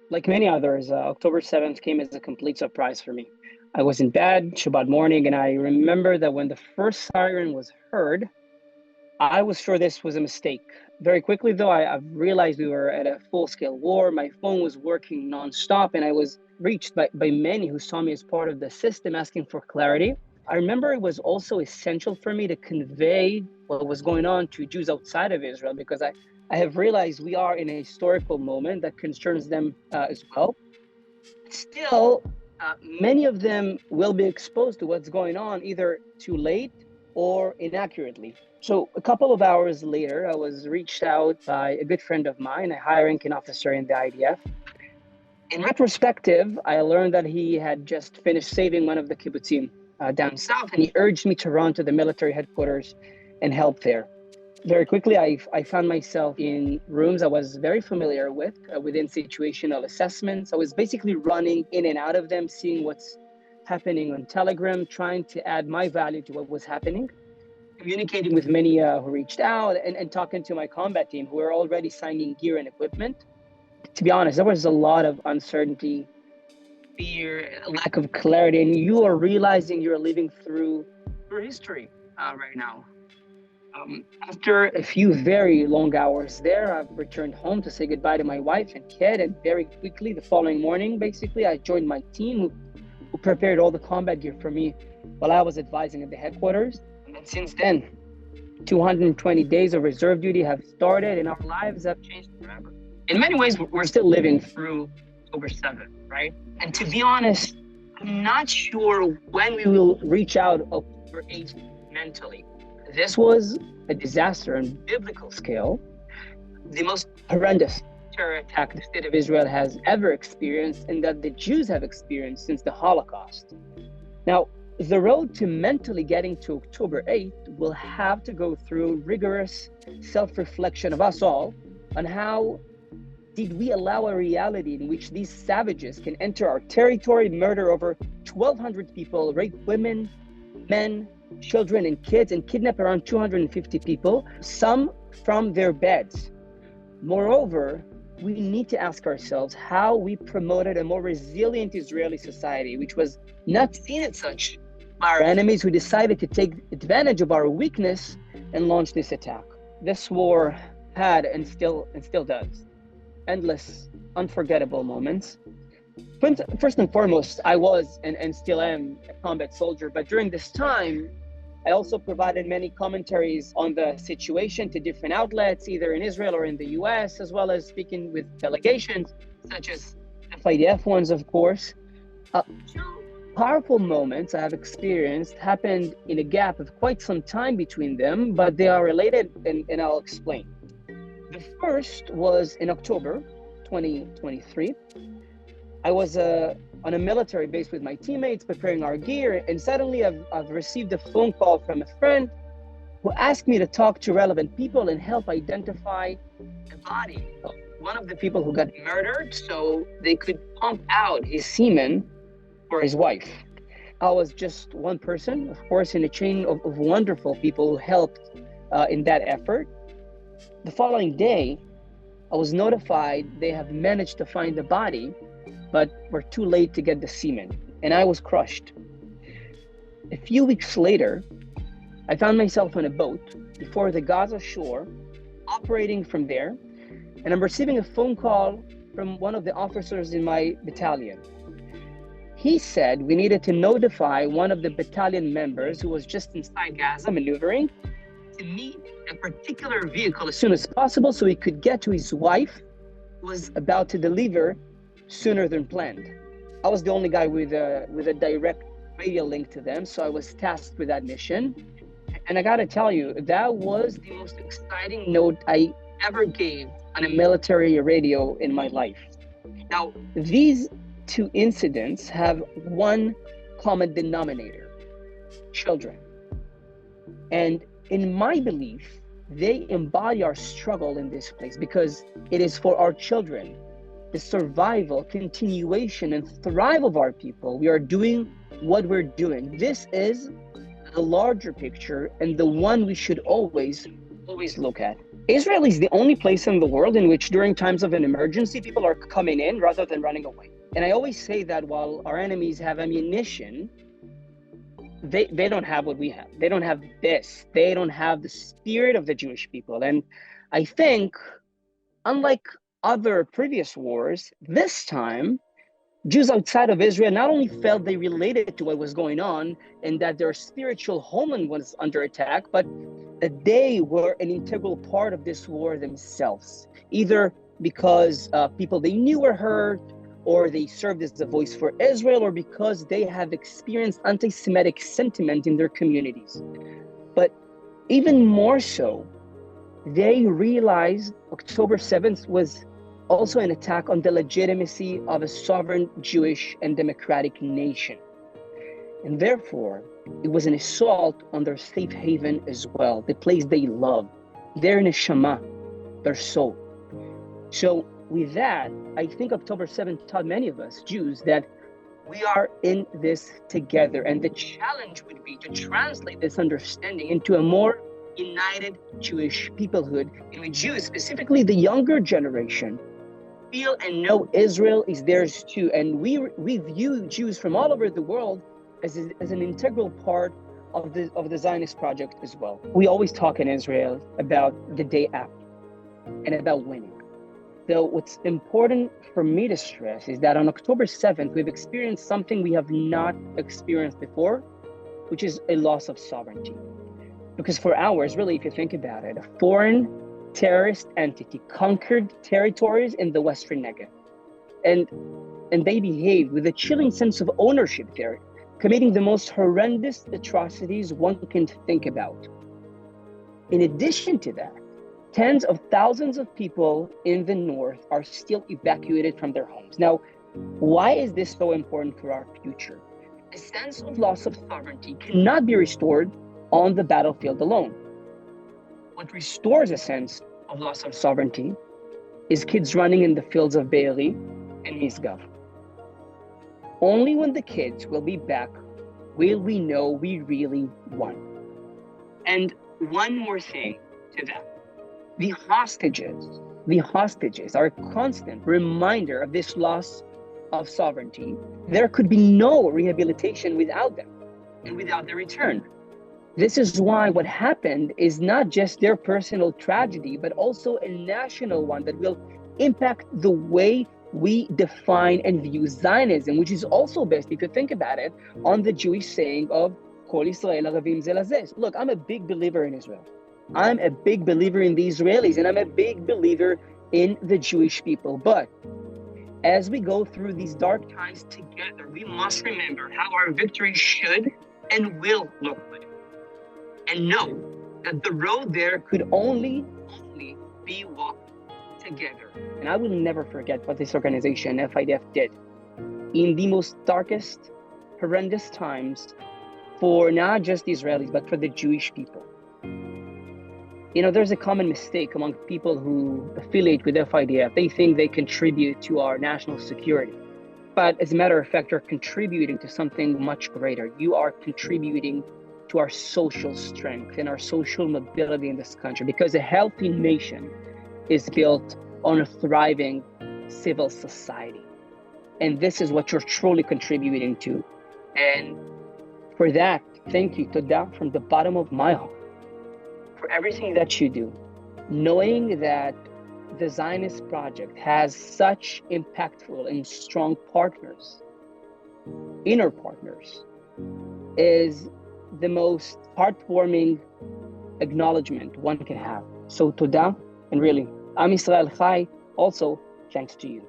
Like many others, October 7th came as a complete surprise for me. I was in bed, Shabbat morning, and I remember that when the first siren was heard, I was sure this was a mistake. Very quickly, though, I realized we were at a full-scale war. My phone was working nonstop, and I was reached by many who saw me as part of the system asking for clarity. I remember it was also essential for me to convey what was going on to Jews outside of Israel because I have realized we are in a historical moment that concerns them as well. Still, many of them will be exposed to what's going on either too late or inaccurately. So a couple of hours later, I was reached out by a good friend of mine, a high-ranking officer in the IDF. In retrospective, I learned that he had just finished saving one of the kibbutzim down south, and he urged me to run to the military headquarters and help there. Very quickly, I found myself in rooms I was very familiar with, within situational assessments. I was basically running in and out of them, seeing what's happening on Telegram, trying to add my value to what was happening, communicating with many who reached out, and talking to my combat team who were already signing gear and equipment. To be honest, there was a lot of uncertainty, fear, lack of clarity, and you are realizing you're living through history right now. After a few very long hours there, I've returned home to say goodbye to my wife and kid, and very quickly, the following morning, basically, I joined my team who prepared all the combat gear for me while I was advising at the headquarters. And since then, 220 days of reserve duty have started, and our lives have changed forever. In many ways, we're still living through October 7th, right? And to be honest, I'm not sure when we will reach out October 8th mentally. This was a disaster on biblical scale, the most horrendous terror attack the state of Israel has ever experienced and that the Jews have experienced since the Holocaust. Now, the road to mentally getting to October 8th will have to go through rigorous self-reflection of us all on how did we allow a reality in which these savages can enter our territory, murder over 1,200 people, rape women, men, children, and kids, and kidnap around 250 people, some from their beds. Moreover, we need to ask ourselves how we promoted a more resilient Israeli society, which was not seen as such by our enemies who decided to take advantage of our weakness and launch this attack. This war had and still does endless, unforgettable moments. First and foremost, I was and still am a combat soldier, but during this time, I also provided many commentaries on the situation to different outlets, either in Israel or in the US, as well as speaking with delegations, such as FIDF ones, of course. Two powerful moments I have experienced happened in a gap of quite some time between them, but they are related, and I'll explain. The first was in October 2023. I was on a military base with my teammates preparing our gear, and suddenly I've received a phone call from a friend who asked me to talk to relevant people and help identify the body of one of the people who got murdered so they could pump out his semen for his wife. I was just one person, of course, in a chain of wonderful people who helped in that effort. The following day, I was notified they have managed to find the body, but were too late to get the semen, and I was crushed. A few weeks later, I found myself on a boat before the Gaza shore, operating from there, and I'm receiving a phone call from one of the officers in my battalion. He said we needed to notify one of the battalion members who was just inside Gaza maneuvering to meet a particular vehicle as soon as possible so he could get to his wife, who was about to deliver sooner than planned. I was the only guy with a direct radio link to them, so I was tasked with that mission. And I gotta tell you, that was the most exciting note I ever gave on a military radio in my life. Now, these two incidents have one common denominator: children. And in my belief, they embody our struggle in this place because it is for our children, the survival, continuation, and thrival of our people, we are doing what we're doing. This is the larger picture and the one we should always look at. Israel is the only place in the world in which during times of an emergency, people are coming in rather than running away. And I always say that while our enemies have ammunition, they don't have what we have. They don't have this. They don't have the spirit of the Jewish people. And I think, unlike other previous wars, this time, Jews outside of Israel not only felt they related to what was going on and that their spiritual homeland was under attack, but that they were an integral part of this war themselves, either because people they knew were hurt, or they served as a voice for Israel, or because they have experienced anti-Semitic sentiment in their communities. But even more so, they realized October 7th was also an attack on the legitimacy of a sovereign Jewish and democratic nation. And therefore, it was an assault on their safe haven as well, the place they love, their neshama, their soul. So with that, I think October 7th taught many of us Jews that we are in this together. And the challenge would be to translate this understanding into a more united Jewish peoplehood in which Jews, specifically the younger generation, feel and know Israel is theirs too. And we view Jews from all over the world as an integral part of the Zionist project as well. We always talk in Israel about the day after and about winning. Though what's important for me to stress is that on October 7th, we've experienced something we have not experienced before, which is a loss of sovereignty. Because for hours, really, if you think about it, a foreign terrorist entity conquered territories in the Western Negev. And they behaved with a chilling sense of ownership there, committing the most horrendous atrocities one can think about. In addition to that, tens of thousands of people in the north are still evacuated from their homes. Now, why is this so important for our future? A sense of loss of sovereignty cannot be restored on the battlefield alone. What restores a sense of loss of sovereignty is kids running in the fields of Be'eri and Misgav. Only when the kids will be back will we know we really won. And one more thing to that. The hostages are a constant reminder of this loss of sovereignty. There could be no rehabilitation without them and without their return. This is why what happened is not just their personal tragedy, but also a national one that will impact the way we define and view Zionism, which is also based, if you think about it, on the Jewish saying of Kol Yisrael Aravim Ze Lazeh. Look, I'm a big believer in Israel. I'm a big believer in the Israelis, and I'm a big believer in the Jewish people. But as we go through these dark times together, we must remember how our victory should and will look like. And know that the road there could only be walked together. And I will never forget what this organization, FIDF, did in the most darkest, horrendous times for not just the Israelis, but for the Jewish people. You know, there's a common mistake among people who affiliate with FIDF. They think they contribute to our national security. But as a matter of fact, you're contributing to something much greater. You are contributing to our social strength and our social mobility in this country, because a healthy nation is built on a thriving civil society. And this is what you're truly contributing to. And for that, thank you, Toda, from the bottom of my heart, for everything that you do, knowing that the Zionist project has such impactful and strong partners, inner partners, is the most heartwarming acknowledgement one can have. So Toda, and really, Am Yisrael Chai, also thanks to you.